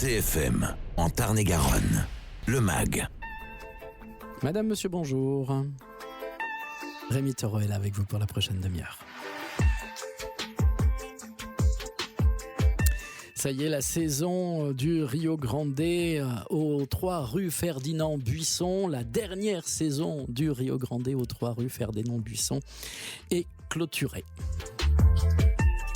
CFM, en Tarn-et-Garonne, le MAG. Madame, monsieur, bonjour. Rémi Taureau est là avec vous pour la prochaine demi-heure. Ça y est, la saison du Rio Grande aux 3 rue Ferdinand Buisson, la dernière saison du Rio Grande aux 3 rue Ferdinand Buisson est clôturée.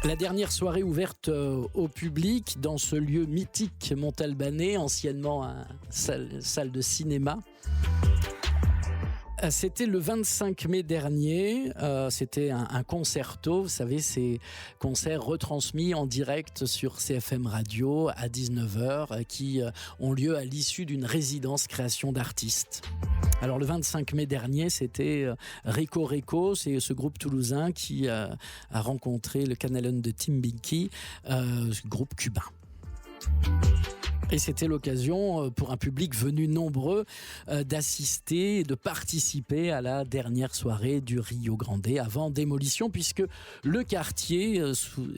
La dernière soirée ouverte au public dans ce lieu mythique montalbanais, anciennement salle de cinéma. C'était le 25 mai dernier, c'était un concerto, vous savez, ces concerts retransmis en direct sur CFM Radio à 19h qui ont lieu à l'issue d'une résidence création d'artistes. Alors le 25 mai dernier, c'était Rico Rico, c'est ce groupe toulousain qui a rencontré le Canalón de Timbiquí, ce groupe cubain. Et c'était l'occasion pour un public venu nombreux d'assister et de participer à la dernière soirée du Rio Grande avant démolition, puisque le quartier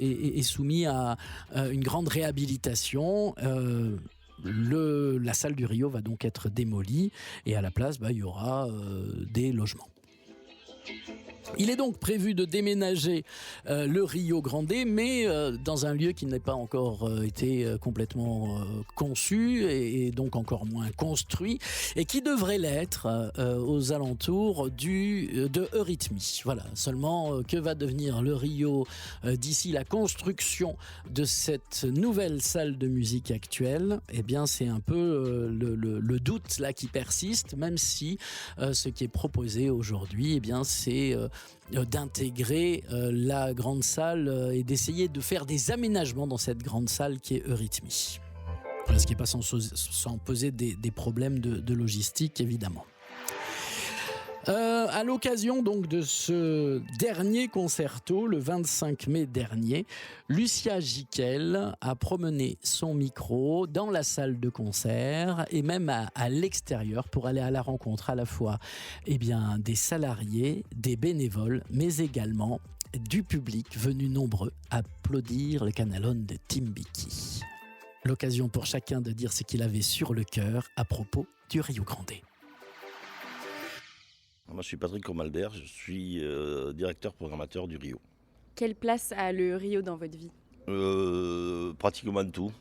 est soumis à une grande réhabilitation. La salle du Rio va donc être démolie et à la place, il y aura des logements. Il est donc prévu de déménager le Rio Grande, mais dans un lieu qui n'a pas encore été complètement conçu et donc encore moins construit, et qui devrait l'être aux alentours de Eurythmie. Voilà. Seulement, que va devenir le Rio d'ici la construction de cette nouvelle salle de musique actuelle? Eh bien, c'est un peu le doute là qui persiste, même si ce qui est proposé aujourd'hui, eh bien, c'est d'intégrer la grande salle et d'essayer de faire des aménagements dans cette grande salle qui est Eurythmie. Voilà, ce qui n'est pas sans poser des problèmes de logistique, évidemment. À l'occasion donc de ce dernier concerto, le 25 mai dernier, Lucia Jiquel a promené son micro dans la salle de concert et même à l'extérieur pour aller à la rencontre à la fois des salariés, des bénévoles, mais également du public venu nombreux applaudir le Canalón de Timbiquí. L'occasion pour chacun de dire ce qu'il avait sur le cœur à propos du Rio Grande. Moi, je suis Patrick Comalder, je suis directeur programmateur du Rio. Quelle place a le Rio dans votre vie ? Pratiquement tout,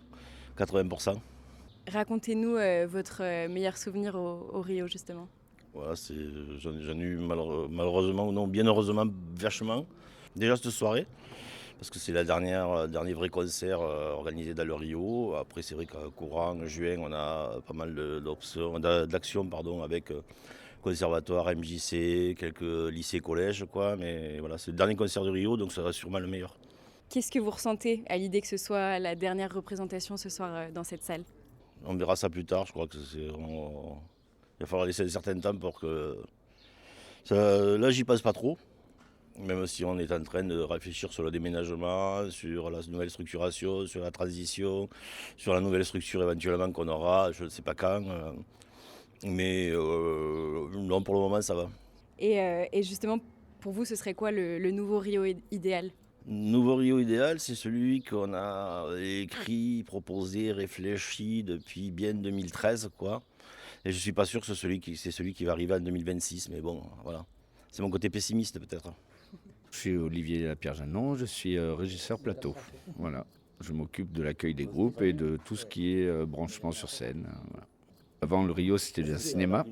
80%. Racontez-nous votre meilleur souvenir au Rio, justement. Voilà, j'en ai eu malheureusement ou non, bien heureusement, vachement. Déjà cette soirée, parce que c'est le dernier vrai concert organisé dans le Rio. Après, c'est vrai qu'en courant, juin, on a pas mal d'actions avec conservatoire, MJC, quelques lycées, collèges, mais voilà, c'est le dernier concert du Rio, donc ça sera sûrement le meilleur. Qu'est-ce que vous ressentez à l'idée que ce soit la dernière représentation ce soir dans cette salle ? On verra ça plus tard, je crois que il va falloir laisser un certain temps pour que... Là, j'y passe pas trop, même si on est en train de réfléchir sur le déménagement, sur la nouvelle structuration, sur la transition, sur la nouvelle structure éventuellement qu'on aura, je ne sais pas quand. Mais non, pour le moment, ça va. Et justement, pour vous, ce serait quoi le nouveau Rio idéal ? Nouveau Rio idéal, c'est celui qu'on a écrit, proposé, réfléchi depuis bien 2013, Et je suis pas sûr que c'est celui qui va arriver en 2026, mais bon, voilà. C'est mon côté pessimiste, peut-être. Je suis Olivier Lapierre-Janon, je suis régisseur plateau. Voilà. Je m'occupe de l'accueil des groupes et de tout ce qui est branchement sur scène. Voilà. Avant, le Rio, c'était un cinéma.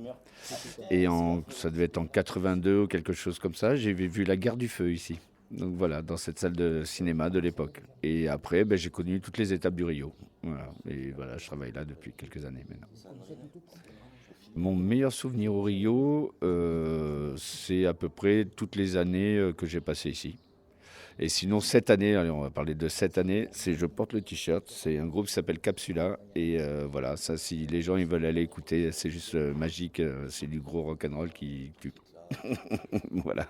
Et ça devait être en 82 ou quelque chose comme ça. J'ai vu La Guerre du Feu ici. Donc voilà, dans cette salle de cinéma de l'époque. Et après, j'ai connu toutes les étapes du Rio. Voilà. Et voilà, je travaille là depuis quelques années maintenant. Mon meilleur souvenir au Rio, c'est à peu près toutes les années que j'ai passées ici. Et sinon, cette année, allez, on va parler de cette année, je porte le t-shirt, c'est un groupe qui s'appelle Capsula. Et voilà, ça, si les gens ils veulent aller écouter, c'est juste magique, c'est du gros rock'n'roll qui tue. Voilà.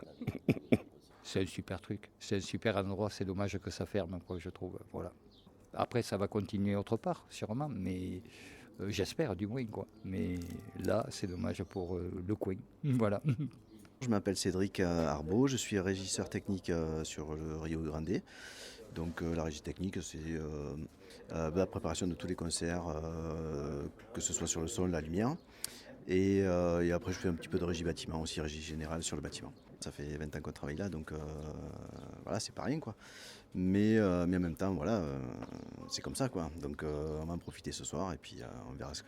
C'est un super truc, c'est un super endroit, c'est dommage que ça ferme, je trouve. Voilà. Après, ça va continuer autre part, sûrement, mais j'espère du moins, Mais là, c'est dommage pour le coin. Voilà. Je m'appelle Cédric Arbeau, je suis régisseur technique sur le Rio Grande. Donc la régie technique, c'est la préparation de tous les concerts, que ce soit sur le son, la lumière. Et après, je fais un petit peu de régie bâtiment aussi, régie générale sur le bâtiment. Ça fait 20 ans qu'on travaille là, donc voilà, c'est pas rien, quoi. Mais en même temps, voilà, c'est comme ça, quoi. Donc on va en profiter ce soir et puis on verra ce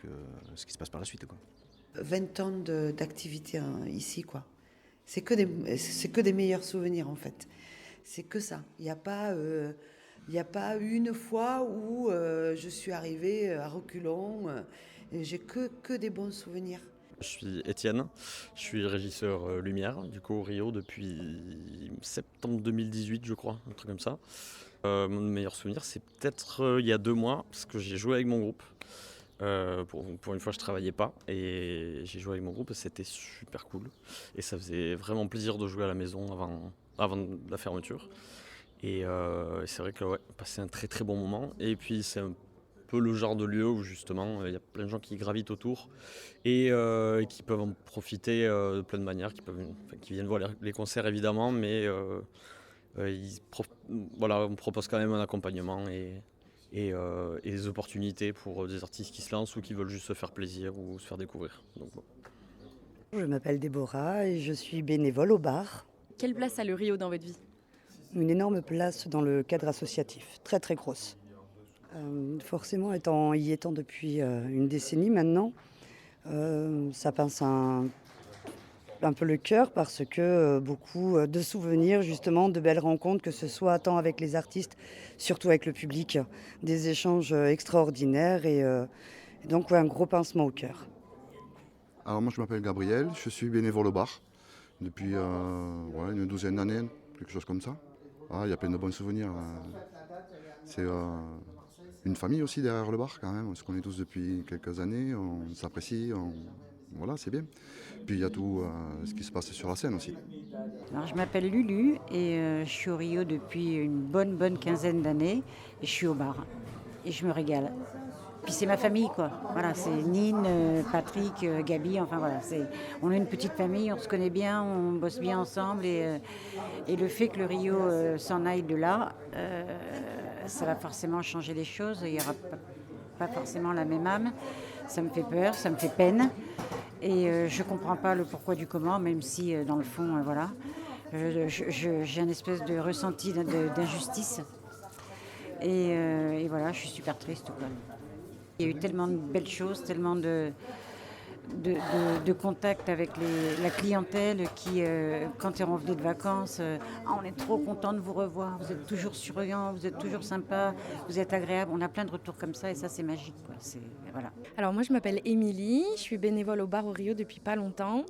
qui se passe par la suite, quoi. 20 ans d'activité ici, quoi. C'est que des meilleurs souvenirs, en fait. C'est que ça. Il n'y a pas une fois où je suis arrivée à reculons. J'ai que des bons souvenirs. Je suis Étienne, je suis régisseur lumière, du coup au Rio depuis septembre 2018 je crois, un truc comme ça. Mon meilleur souvenir c'est peut-être il y a 2 mois, parce que j'ai joué avec mon groupe. Pour une fois je travaillais pas et j'ai joué avec mon groupe et c'était super cool. Et ça faisait vraiment plaisir de jouer à la maison avant la fermeture. Et c'est vrai que ouais, passer un très très bon moment. Et puis c'est un peu le genre de lieu où justement il y a plein de gens qui gravitent autour et qui peuvent en profiter de plein de manières, qui viennent voir les concerts évidemment, mais voilà, on propose quand même un accompagnement et des opportunités pour des artistes qui se lancent ou qui veulent juste se faire plaisir ou se faire découvrir. Donc, bon. Je m'appelle Déborah et je suis bénévole au bar. Quelle place a le Rio dans votre vie? Une énorme place dans le cadre associatif, très très grosse. Forcément, y étant depuis une décennie maintenant, ça pince un peu le cœur parce que beaucoup de souvenirs, justement, de belles rencontres, que ce soit tant avec les artistes, surtout avec le public, des échanges extraordinaires et donc ouais, un gros pincement au cœur. Alors moi je m'appelle Gabriel, je suis bénévole au bar depuis une 12aine d'années, quelque chose comme ça. Il y a plein de bons souvenirs. C'est une famille aussi derrière le bar quand même, on se connaît tous depuis quelques années, on s'apprécie, voilà, c'est bien. Puis il y a tout ce qui se passe sur la scène aussi. Alors, je m'appelle Lulu et je suis au Rio depuis une bonne quinzaine d'années et je suis au bar et je me régale. Puis c'est ma famille quoi, voilà, c'est Nine, Patrick, Gabi, enfin voilà, on est une petite famille, on se connaît bien, on bosse bien ensemble et le fait que le Rio s'en aille de là, ça va forcément changer les choses, il n'y aura pas forcément la même âme, ça me fait peur, ça me fait peine et je ne comprends pas le pourquoi du comment, même si dans le fond, voilà, j'ai un espèce de ressenti d'injustice et voilà, je suis super triste quoi. Il y a eu tellement de belles choses, tellement de contacts avec la clientèle qui, quand on revenait de vacances, on est trop content de vous revoir, vous êtes toujours souriant, vous êtes toujours sympa, vous êtes agréable. On a plein de retours comme ça et ça c'est magique, quoi. Voilà. Alors moi je m'appelle Émilie, je suis bénévole au bar au Rio depuis pas longtemps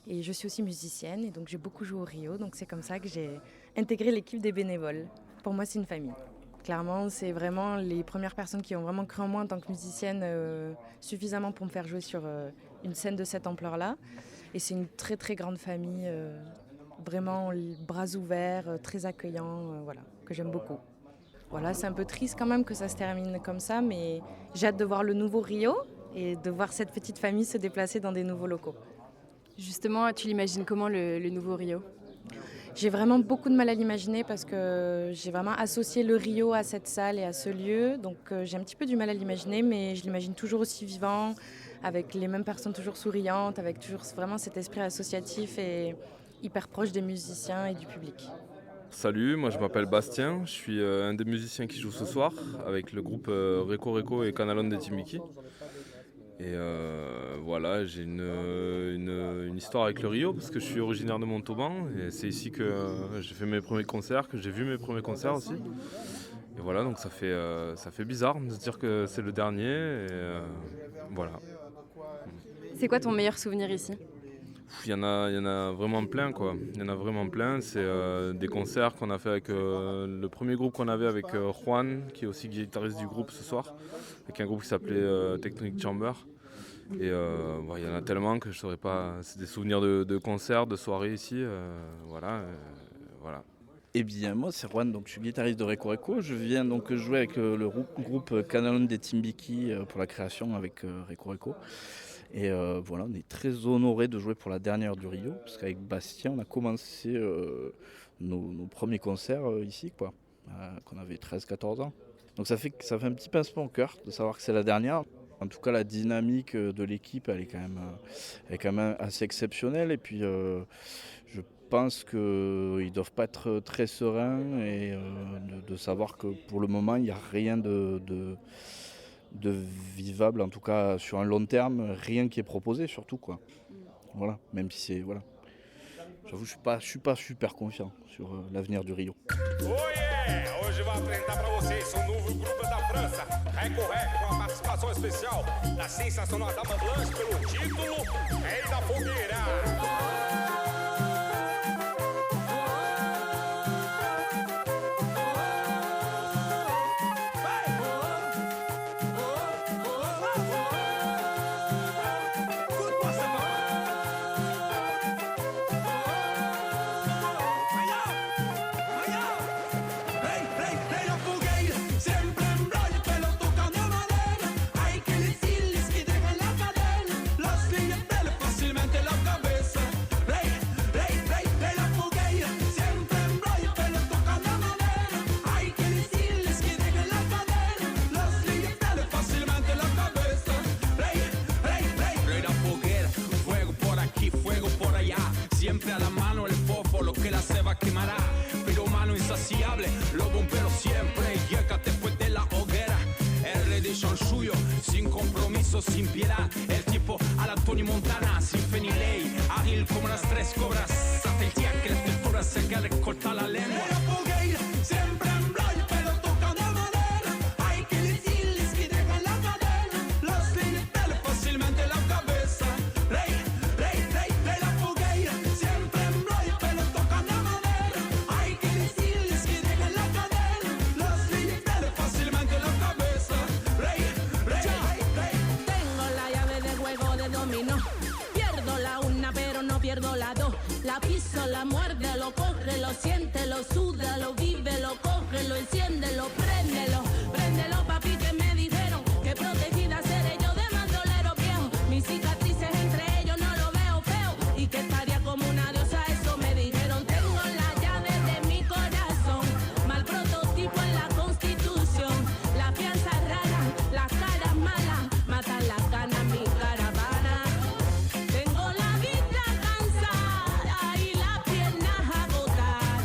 et je suis aussi musicienne et donc j'ai beaucoup joué au Rio, donc c'est comme ça que j'ai intégré l'équipe des bénévoles. Pour moi c'est une famille. Clairement, c'est vraiment les premières personnes qui ont vraiment cru en moi en tant que musicienne suffisamment pour me faire jouer sur une scène de cette ampleur-là. Et c'est une très très grande famille, vraiment bras ouverts, très accueillants, voilà, que j'aime beaucoup. Voilà, c'est un peu triste quand même que ça se termine comme ça, mais j'ai hâte de voir le nouveau Rio et de voir cette petite famille se déplacer dans des nouveaux locaux. Justement, tu l'imagines comment le nouveau Rio ? J'ai vraiment beaucoup de mal à l'imaginer parce que j'ai vraiment associé le Rio à cette salle et à ce lieu. Donc j'ai un petit peu du mal à l'imaginer, mais je l'imagine toujours aussi vivant, avec les mêmes personnes toujours souriantes, avec toujours vraiment cet esprit associatif et hyper proche des musiciens et du public. Salut, moi je m'appelle Bastien, je suis un des musiciens qui joue ce soir avec le groupe Reco et Canalon de Timbiki. Et voilà, j'ai une histoire avec le Rio parce que je suis originaire de Montauban et c'est ici que j'ai fait mes premiers concerts, que j'ai vu mes premiers concerts aussi. Et voilà, donc ça fait bizarre de se dire que c'est le dernier et voilà. C'est quoi ton meilleur souvenir ici ? Il y en a vraiment plein quoi. Il y en a vraiment plein. C'est des concerts qu'on a fait avec le premier groupe qu'on avait avec Juan, qui est aussi guitariste du groupe ce soir, avec un groupe qui s'appelait Technic Chamber. Et il y en a tellement que je ne saurais pas. C'est des souvenirs de concerts, de soirées ici. Voilà. Eh bien, moi, c'est Juan, donc je suis guitariste de Reco. Je viens donc jouer avec le groupe Canalon des Timbiki pour la création avec Reco. Et voilà, on est très honorés de jouer pour la dernière du Rio, parce qu'avec Bastien, on a commencé nos premiers concerts ici, quoi. qu'on avait 13-14 ans. Donc ça fait un petit pincement au cœur de savoir que c'est la dernière. En tout cas, la dynamique de l'équipe, elle est quand même assez exceptionnelle. Et puis, je pense qu'ils ne doivent pas être très sereins et de savoir que pour le moment, il n'y a rien de vivable, en tout cas sur un long terme, rien qui est proposé surtout, quoi. Voilà, même si c'est... Voilà. J'avoue, je suis pas super confiant sur l'avenir du Rio. Hoje vou apresentar para vocês novo grupo da França, Reco Reco, com a participação especial da sensacional Dama Blanche pelo título Rei da Fogueira. Siempre a la mano el fósforo que la ceba quemará. Pero mano insaciable, lo bombero siempre llega después de la hoguera. El rey de chanchullo, sin compromiso, sin piedad. El tipo a la Tony Montana, sin fenilei. Ágil como las tres cobras. Hasta el día que la textura se que le corta la lengua. Siempre en blanco, pero toca de madera. Hay que decirles que dejan la cadena. Los líneas pele fácilmente la cabeza. Rey, rey, rey, rey la fogueira. Siempre en blanco, pero toca de madera. Hay que decirles que dejan la cadena. Los líneas pele fácilmente la cabeza. Rey, rey, rey, rey. Tengo la llave de juego de dominó. Pierdo la una, pero no pierdo la dos. La piso, la muerde, lo corre, lo siente, lo suda, lo vive, lo coge, lo enciende, lo préndelo. Préndelo, papi, que me dijeron que protegida seré yo de bandolero viejo. Mis cicatrices entre ellos no lo veo feo. Y que estaría como una diosa, eso me dijeron. Tengo la llave de mi corazón. Mal prototipo en la constitución. La fianza rara, las caras malas. Matan las ganas, mi caravana. Tengo la vista cansada y las piernas agotadas.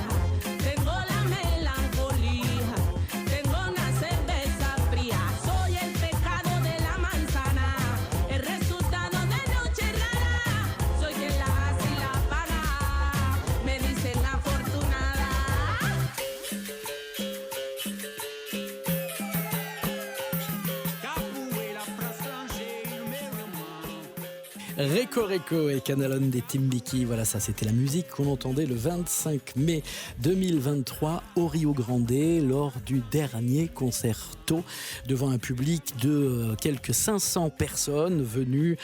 Tengo la melancolía, tengo una cerveza fría. Soy el pecado de la manzana, el resultado de noche rara. Soy quien la hace y la paga, me dicen afortunada. Reco Reco et Canalone des Timbiki, voilà, ça c'était la musique qu'on entendait le 25 mai 2023 au Rio Grande lors du dernier concerto devant un public de quelques 500 personnes venues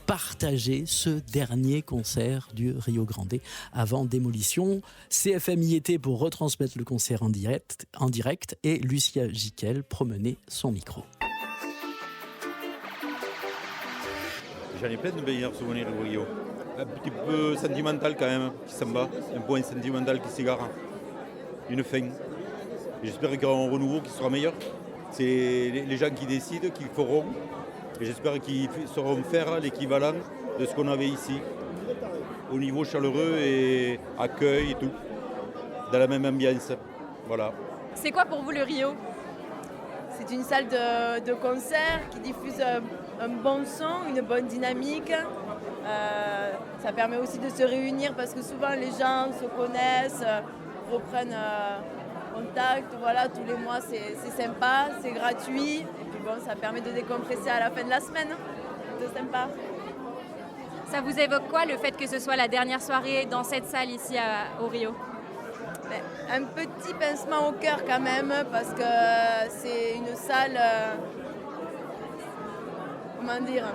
partager ce dernier concert du Rio Grande avant démolition. CFM y était pour retransmettre le concert en direct et Lucia Jiquel promenait son micro. J'en ai plein de meilleurs souvenirs au Rio. Un petit peu sentimental quand même, qui s'en bat. Un point sentimental qui s'égare. Une fin. J'espère qu'il y aura un renouveau qui sera meilleur. C'est les gens qui décident, qui feront. Et j'espère qu'ils sauront faire l'équivalent de ce qu'on avait ici. Au niveau chaleureux et accueil et tout. Dans la même ambiance. Voilà. C'est quoi pour vous le Rio? C'est une salle de concert qui diffuse un bon son, une bonne dynamique. Ça permet aussi de se réunir parce que souvent les gens se connaissent, reprennent contact. Voilà, tous les mois c'est sympa, c'est gratuit. Et puis bon, ça permet de décompresser à la fin de la semaine. C'est sympa. Ça vous évoque quoi le fait que ce soit la dernière soirée dans cette salle ici au Rio? Un petit pincement au cœur quand même parce que c'est une salle, comment dire,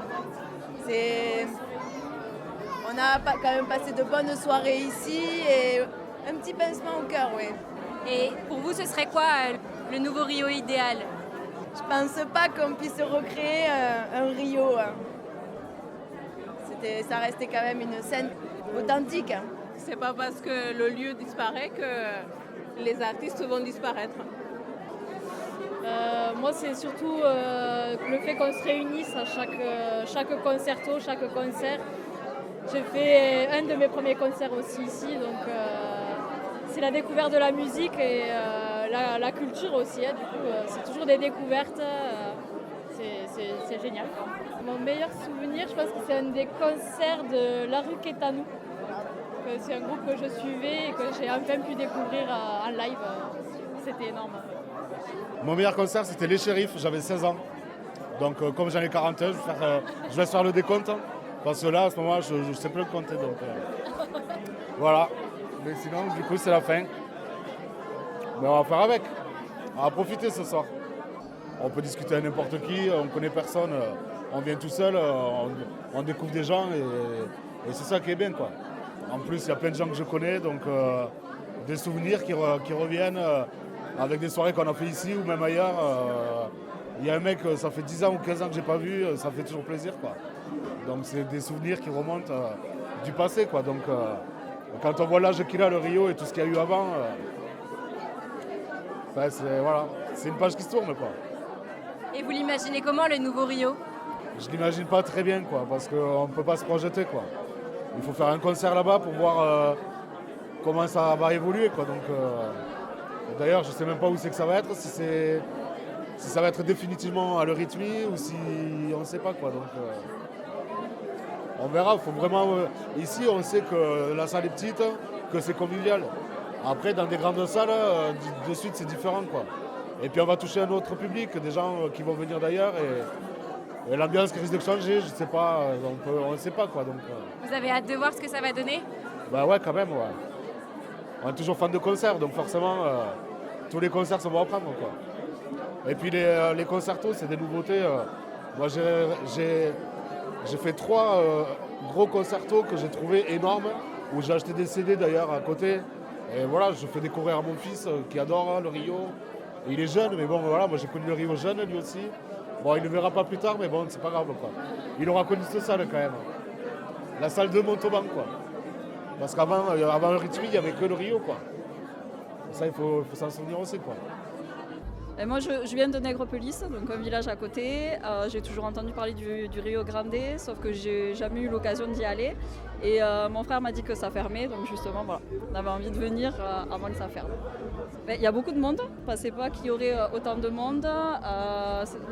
on a quand même passé de bonnes soirées ici et un petit pincement au cœur, oui. Et pour vous, ce serait quoi le nouveau Rio idéal? Je pense pas qu'on puisse recréer un Rio. Ça restait quand même une scène authentique. C'est pas parce que le lieu disparaît les artistes vont disparaître. Moi, c'est surtout le fait qu'on se réunisse à chaque concerto, chaque concert. J'ai fait un de mes premiers concerts aussi ici, donc c'est la découverte de la musique et la culture aussi. Du coup, c'est toujours des découvertes. C'est génial. Mon meilleur souvenir, je pense que c'est un des concerts de La Rue Quétanou. C'est un groupe que je suivais et que j'ai enfin pu découvrir en live. C'était énorme. Mon meilleur concert, c'était Les Shérifs, j'avais 16 ans. Donc comme j'en ai 41, je vais faire le décompte. Parce que là, à ce moment-là, je ne sais plus le compter. Donc, voilà. Mais sinon, du coup, c'est la fin. Mais on va faire avec. On va profiter ce soir. On peut discuter avec n'importe qui, on ne connaît personne. On vient tout seul, on découvre des gens et c'est ça qui est bien, quoi. En plus, il y a plein de gens que je connais, donc des souvenirs qui reviennent avec des soirées qu'on a fait ici ou même ailleurs. Il y a un mec, ça fait 10 ans ou 15 ans que je n'ai pas vu, ça fait toujours plaisir, quoi. Donc c'est des souvenirs qui remontent du passé, quoi. Donc quand on voit l'âge qu'il a, le Rio et tout ce qu'il y a eu avant, c'est une page qui se tourne, quoi. Et vous l'imaginez comment, le nouveau Rio? Je l'imagine pas très bien, quoi, parce qu'on ne peut pas se projeter, quoi. Il faut faire un concert là-bas pour voir comment ça va évoluer, quoi. Donc, d'ailleurs, je ne sais même pas où c'est que ça va être, si ça va être définitivement à l'Eurythmie ou si on ne sait pas, quoi. Donc, on verra. Il faut vraiment. Ici, on sait que la salle est petite, que c'est convivial. Après, dans des grandes salles, de suite, c'est différent, quoi. Et puis, on va toucher un autre public, des gens qui vont venir d'ailleurs. Et l'ambiance qui risque de changer, je ne sais pas. On ne sait pas, quoi. Donc, Vous avez hâte de voir ce que ça va donner? Bah ouais, quand même, ouais. On est toujours fan de concerts, donc forcément, tous les concerts sont bons à prendre, quoi. Et puis les concertos, c'est des nouveautés. Moi, j'ai fait 3 gros concertos que j'ai trouvés énormes, où j'ai acheté des CD d'ailleurs à côté. Et voilà, je fais découvrir à mon fils qui adore le Rio. Et il est jeune, mais bon, voilà, moi j'ai connu le Rio jeune lui aussi. Bon, il ne le verra pas plus tard, mais bon, c'est pas grave, quoi. Il aura connu cette salle quand même. La salle de Montauban, quoi. Parce qu'avant Eurythmie, il n'y avait que le Rio, quoi. Et ça, il faut s'en souvenir aussi, quoi. Et moi, je viens de Nègrepelisse, donc un village à côté. J'ai toujours entendu parler du Rio Grande, sauf que j'ai jamais eu l'occasion d'y aller. Et mon frère m'a dit que ça fermait, donc justement, voilà, on avait envie de venir avant que ça ferme. Il y a beaucoup de monde, je ne pensais pas qu'il y aurait autant de monde.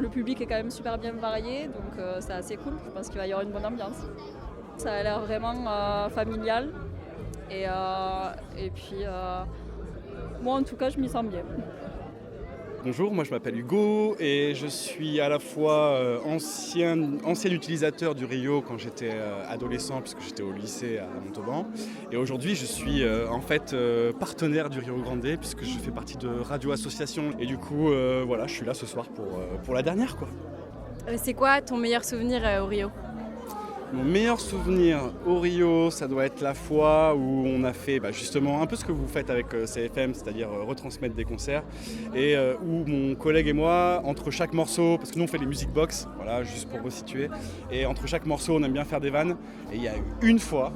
Le public est quand même super bien varié, donc c'est assez cool. Je pense qu'il va y avoir une bonne ambiance. Ça a l'air vraiment familial. Et puis, moi, en tout cas, je m'y sens bien. Bonjour, moi je m'appelle Hugo et je suis à la fois ancien utilisateur du Rio quand j'étais adolescent puisque j'étais au lycée à Montauban. Et aujourd'hui je suis en fait partenaire du Rio Grande puisque je fais partie de Radio Association. Et du coup voilà, je suis là ce soir pour la dernière, quoi. C'est quoi ton meilleur souvenir au Rio? Mon meilleur souvenir au Rio, ça doit être la fois où on a fait justement un peu ce que vous faites avec CFM, c'est-à-dire retransmettre des concerts, et où mon collègue et moi, entre chaque morceau, parce que nous on fait les music box, voilà, juste pour resituer, et entre chaque morceau on aime bien faire des vannes, et il y a eu une fois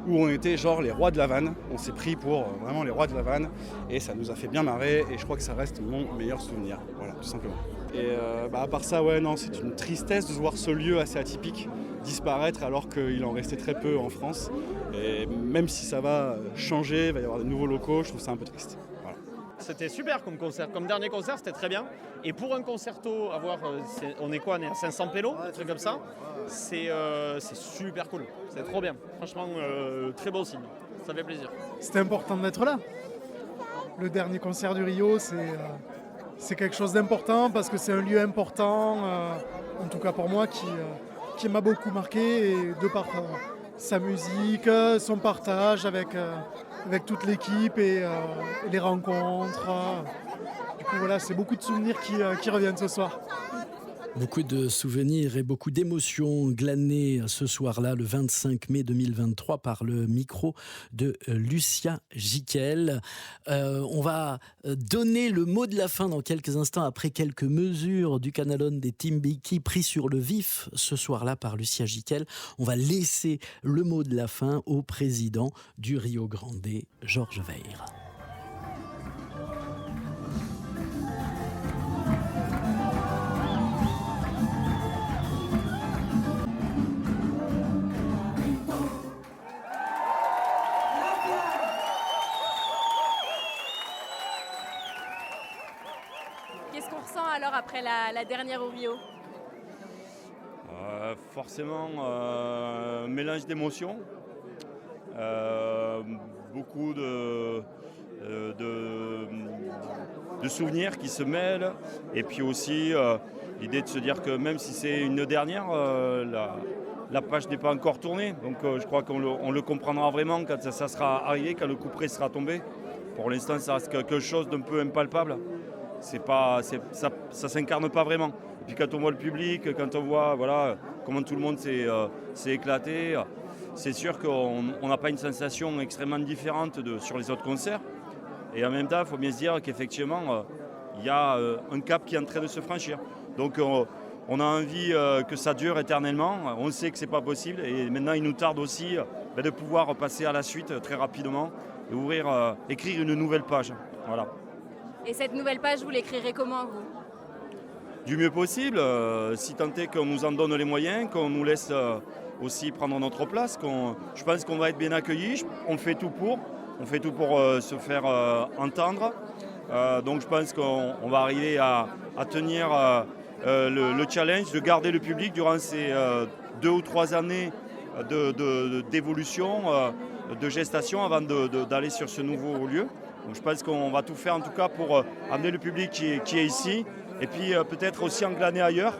où on était genre les rois de la vanne, on s'est pris pour vraiment les rois de la vanne, et ça nous a fait bien marrer, et je crois que ça reste mon meilleur souvenir, voilà, tout simplement. Et à part ça, ouais, non, c'est une tristesse de voir ce lieu assez atypique disparaître alors qu'il en restait très peu en France. Et même si ça va changer, il va y avoir de nouveaux locaux, je trouve ça un peu triste. Voilà. C'était super comme concert, comme dernier concert, c'était très bien. Et pour un concerto, on est à 500 pélos, un truc comme ça, c'est super cool, c'est trop bien. Franchement, très beau signe, ça fait plaisir. C'était important d'être là. Le dernier concert du Rio, c'est quelque chose d'important parce que c'est un lieu important, en tout cas pour moi, qui m'a beaucoup marqué, et de par sa musique, son partage avec toute l'équipe et les rencontres. Du coup voilà, c'est beaucoup de souvenirs qui reviennent ce soir. Beaucoup de souvenirs et beaucoup d'émotions glanées ce soir-là, le 25 mai 2023, par le micro de Lucia Jiquel. On va donner le mot de la fin dans quelques instants, après quelques mesures du Canalone des Timbiki pris sur le vif ce soir-là par Lucia Jiquel. On va laisser le mot de la fin au président du Rio Grande, Georges Weir. après la dernière au Rio? Forcément, un mélange d'émotions, beaucoup de souvenirs qui se mêlent, et puis aussi l'idée de se dire que même si c'est une dernière, la page n'est pas encore tournée. Donc je crois qu'on le comprendra vraiment quand ça sera arrivé, quand le coup près sera tombé. Pour l'instant, ça reste quelque chose d'un peu impalpable. Ça ne s'incarne pas vraiment. Et puis quand on voit le public, quand on voit comment tout le monde s'est éclaté, c'est sûr qu'on n'a pas une sensation extrêmement différente sur les autres concerts. Et en même temps, il faut bien se dire qu'effectivement, il y a un cap qui est en train de se franchir. Donc on a envie que ça dure éternellement. On sait que ce n'est pas possible. Et maintenant, il nous tarde aussi de pouvoir passer à la suite très rapidement et écrire une nouvelle page. Voilà. Et cette nouvelle page, vous l'écrirez comment, vous? Du mieux possible, si tant est qu'on nous en donne les moyens, qu'on nous laisse aussi prendre notre place. Je pense qu'on va être bien accueillis. On fait tout pour se faire entendre. Donc je pense qu'on va arriver à tenir le challenge de garder le public durant ces 2 ou 3 années d'évolution, de gestation avant d'aller sur ce nouveau lieu. Donc je pense qu'on va tout faire en tout cas pour amener le public qui est ici et puis peut-être aussi en glaner ailleurs.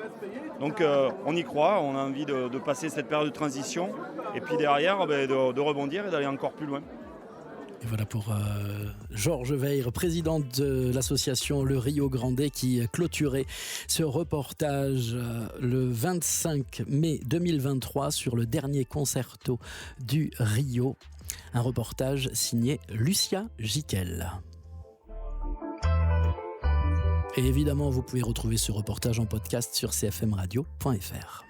Donc on y croit, on a envie de passer cette période de transition et puis derrière de rebondir et d'aller encore plus loin. Et voilà pour Georges Weir, président de l'association Le Rio Grande, qui clôturait ce reportage le 25 mai 2023 sur le dernier concerto du Rio. Un reportage signé Lucia Giquel. Et évidemment, vous pouvez retrouver ce reportage en podcast sur cfmradio.fr.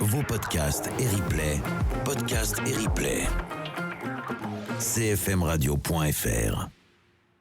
Vos podcasts et replays, cfmradio.fr.